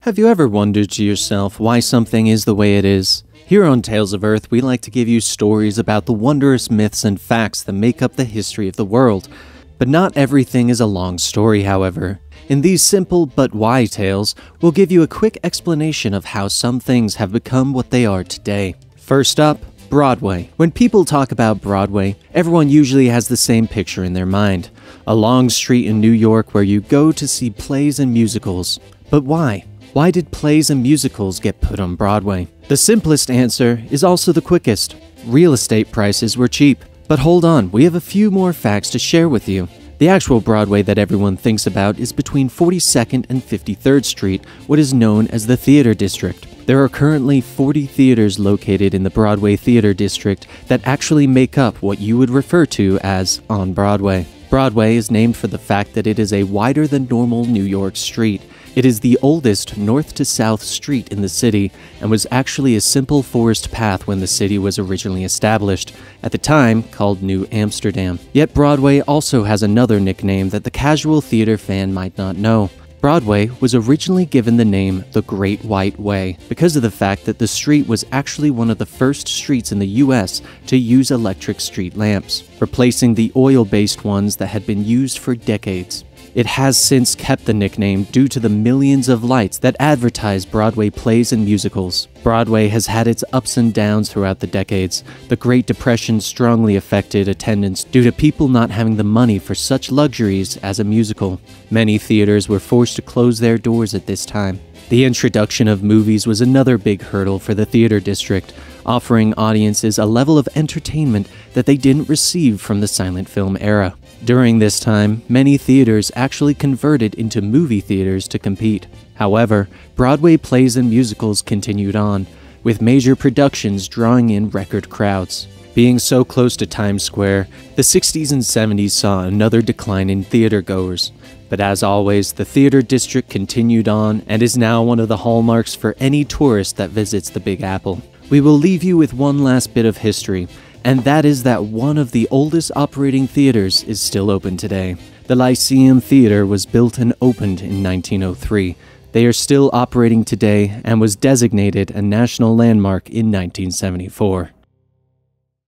Have you ever wondered to yourself why something is the way it is? Here on Tales of Earth, we like to give you stories about the wondrous myths and facts that make up the history of the world. But not everything is a long story, however. In these simple but why tales, we'll give you a quick explanation of how some things have become what they are today. First up, Broadway. When people talk about Broadway, everyone usually has the same picture in their mind. A long street in New York where you go to see plays and musicals. But why? Why did plays and musicals get put on Broadway? The simplest answer is also the quickest. Real estate prices were cheap. But hold on, we have a few more facts to share with you. The actual Broadway that everyone thinks about is between 42nd and 53rd Street, what is known as the Theater District. There are currently 40 theaters located in the Broadway Theater District that actually make up what you would refer to as on Broadway. Broadway is named for the fact that it is a wider than normal New York street. It is the oldest north-to-south street in the city and was actually a simple forest path when the city was originally established, at the time called New Amsterdam. Yet Broadway also has another nickname that the casual theater fan might not know. Broadway was originally given the name the Great White Way because of the fact that the street was actually one of the first streets in the US to use electric street lamps, replacing the oil-based ones that had been used for decades. It has since kept the nickname due to the millions of lights that advertise Broadway plays and musicals. Broadway has had its ups and downs throughout the decades. The Great Depression strongly affected attendance due to people not having the money for such luxuries as a musical. Many theaters were forced to close their doors at this time. The introduction of movies was another big hurdle for the theater district, offering audiences a level of entertainment that they didn't receive from the silent film era. During this time, many theaters actually converted into movie theaters to compete. However, Broadway plays and musicals continued on, with major productions drawing in record crowds. Being so close to Times Square, the 60s and 70s saw another decline in theatergoers. But as always, the theater district continued on and is now one of the hallmarks for any tourist that visits the Big Apple. We will leave you with one last bit of history, and that is that one of the oldest operating theaters is still open today. The Lyceum Theater was built and opened in 1903. They are still operating today and was designated a national landmark in 1974.